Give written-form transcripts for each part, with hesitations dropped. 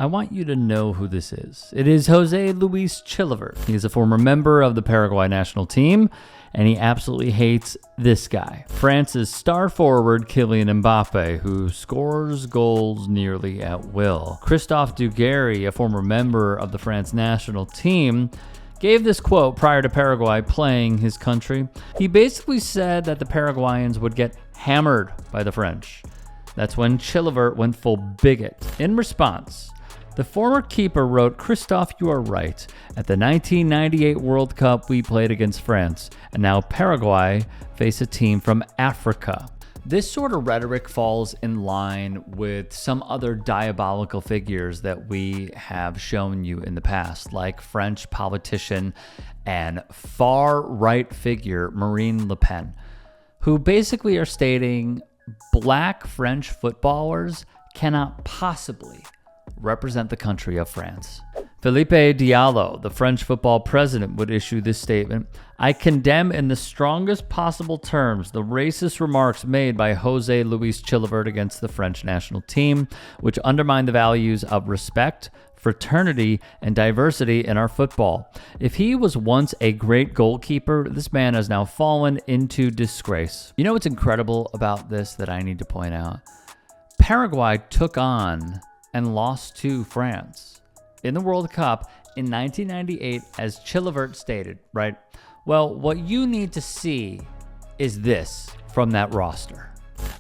I want you to know who this is. It is José Luis Chilavert. He is a former member of the Paraguayan National Team, and he absolutely hates this guy, France's star forward Kylian Mbappé, who scores goals nearly at will. Christophe Dugarry, a former member of the France national team, gave this quote prior to Paraguay playing his country. He basically said that the Paraguayans would get hammered by the French. That's when Chilavert went full bigot. In response, the former keeper wrote, "Christophe, you are right. At the 1998 World Cup, we played against France, and now Paraguay face a team from Africa." This sort of rhetoric falls in line with some other diabolical figures that we have shown you in the past, like French politician and far-right figure Marine Le Pen, who basically are stating black French footballers cannot possibly represent the country of France. Philippe Diallo, the French football president, would issue this statement: "I condemn in the strongest possible terms the racist remarks made by José Luis Chilavert against the French national team, which undermine the values of respect, fraternity, and diversity in our football. If he was once a great goalkeeper, this man has now fallen into disgrace." You know what's incredible about this that I need to point out? Paraguay took on and lost to France in the World Cup in 1998, as Chilavert stated, right? Well, what you need to see is this from that roster.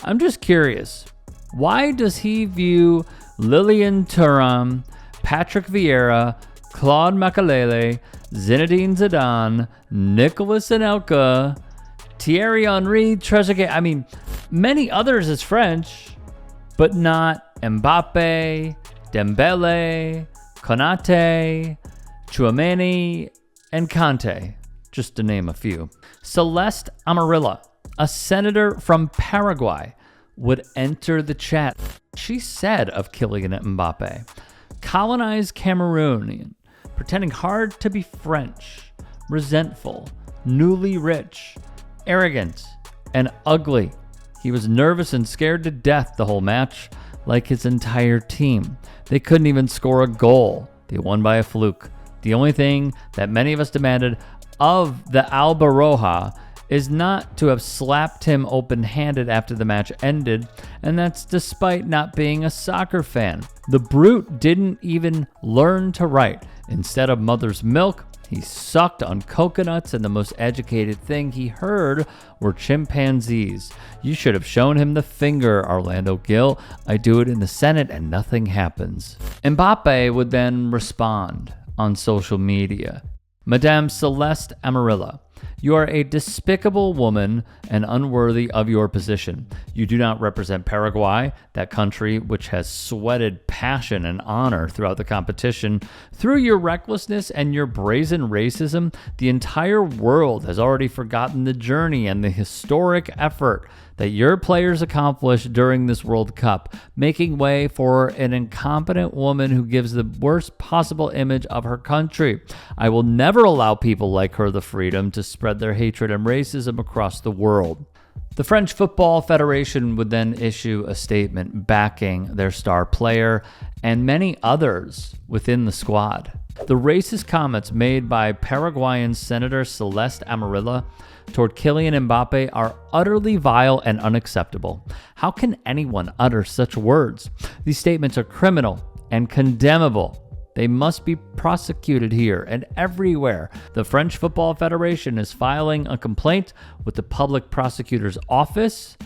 I'm just curious, why does he view Lilian Thuram, Patrick Vieira, Claude Makelele, Zinedine Zidane, Nicolas Anelka, Thierry Henry, Trezeguet, many others as French, but not Mbappé, Dembele, Konate, Tchouaméni, and Kanté, just to name a few. Celeste Amarilla, a senator from Paraguay, would enter the chat. She said of Kylian Mbappé, "Colonized Cameroonian, pretending hard to be French, resentful, newly rich, arrogant, and ugly. He was nervous and scared to death the whole match, like his entire team. They couldn't even score a goal. They won by a fluke. The only thing that many of us demanded of the Albaroja is not to have slapped him open-handed after the match ended, and that's despite not being a soccer fan. The brute didn't even learn to write. Instead of mother's milk, he sucked on coconuts, and the most educated thing he heard were chimpanzees. You should have shown him the finger, Orlando Gill. I do it in the Senate and nothing happens." Mbappé would then respond on social media. "Madame Celeste Amarilla, you are a despicable woman and unworthy of your position. You do not represent Paraguay, that country which has sweated passion and honor throughout the competition. Through your recklessness and your brazen racism, the entire world has already forgotten the journey and the historic effort that your players accomplished during this World Cup, making way for an incompetent woman who gives the worst possible image of her country. I will never allow people like her the freedom to spread their hatred and racism across the world." The French Football Federation would then issue a statement backing their star player and many others within the squad. The racist comments made by Paraguayan Senator Celeste Amarilla toward Kylian Mbappé are utterly vile and unacceptable. How can anyone utter such words? These statements are criminal and condemnable. They must be prosecuted here and everywhere. The French Football Federation is filing a complaint with the Public Prosecutor's Office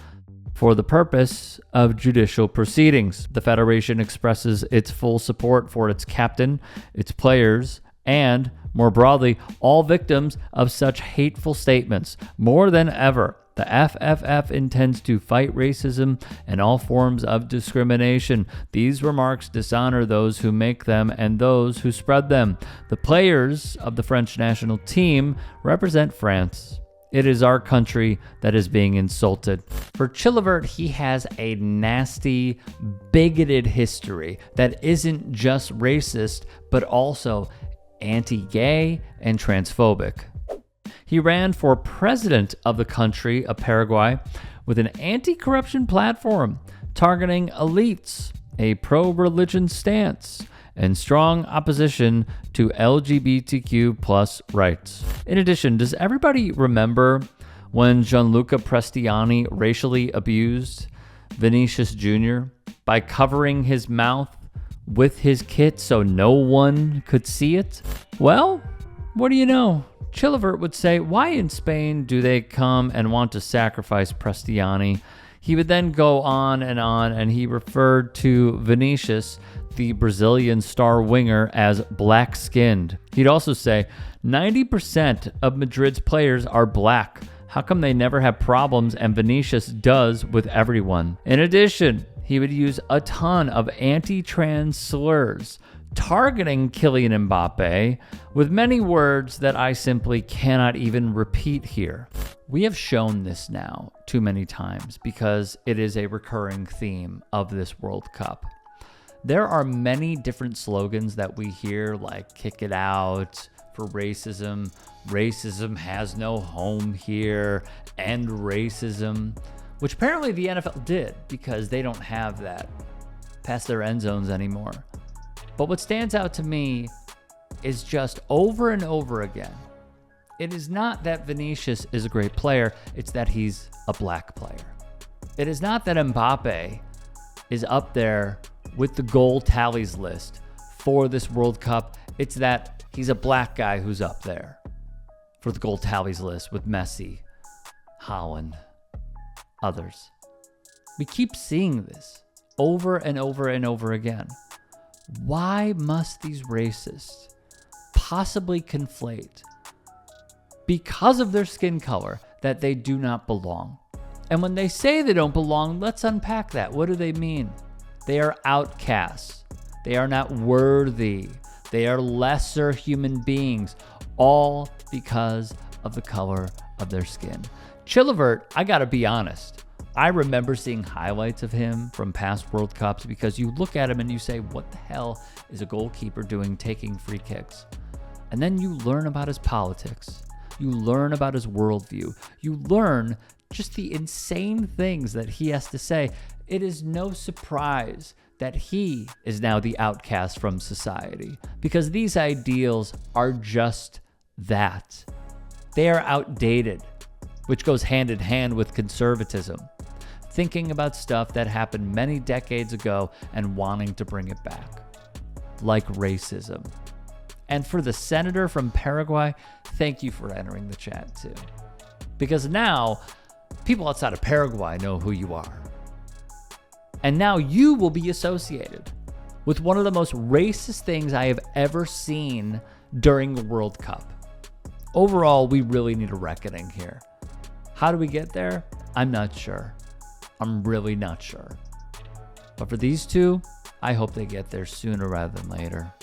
for the purpose of judicial proceedings. The Federation expresses its full support for its captain, its players, and, more broadly, all victims of such hateful statements. More than ever, the FFF intends to fight racism and all forms of discrimination. These remarks dishonor those who make them and those who spread them. The players of the French national team represent France. It is our country that is being insulted. For Chilavert, he has a nasty, bigoted history that isn't just racist, but also anti-gay and transphobic. He ran for president of the country of Paraguay with an anti-corruption platform targeting elites, a pro-religion stance, in strong opposition to LGBTQ plus rights. In addition, does everybody remember when Gianluca Prestiani racially abused Vinicius Jr. by covering his mouth with his kit so no one could see it? Well, what do you know? Chilavert would say, why in Spain do they come and want to sacrifice Prestiani? He would then go on, and he referred to Vinicius, the Brazilian star winger, as black-skinned. He'd also say, 90% of Madrid's players are black. How come they never have problems and Vinicius does with everyone? In addition, he would use a ton of anti-trans slurs, targeting Kylian Mbappé with many words that I simply cannot even repeat here. We have shown this now too many times because it is a recurring theme of this World Cup. There are many different slogans that we hear, like kick it out for racism, racism has no home here, end racism, which apparently the NFL did because they don't have that past their end zones anymore. But what stands out to me is just over and over again, it is not that Vinicius is a great player, it's that he's a black player. It is not that Mbappé is up there with the goal tallies list for this World Cup, it's that he's a black guy who's up there for the goal tallies list with Messi, Haaland, others. We keep seeing this over and over and over again. Why must these racists possibly conflate, because of their skin color, that they do not belong? And when they say they don't belong, let's unpack that. What do they mean? They are outcasts. They are not worthy. They are lesser human beings, all because of the color of their skin. Chilavert, I gotta be honest, I remember seeing highlights of him from past World Cups because you look at him and you say, what the hell is a goalkeeper doing taking free kicks? And then you learn about his politics. You learn about his worldview. You learn just the insane things that he has to say. It is no surprise that he is now the outcast from society because these ideals are just that. They are outdated, which goes hand in hand with conservatism. Thinking about stuff that happened many decades ago and wanting to bring it back, like racism. And for the senator from Paraguay, thank you for entering the chat too. Because now, people outside of Paraguay know who you are. And now you will be associated with one of the most racist things I have ever seen during the World Cup. Overall, we really need a reckoning here. How do we get there? I'm not sure. I'm really not sure. But for these two, I hope they get there sooner rather than later.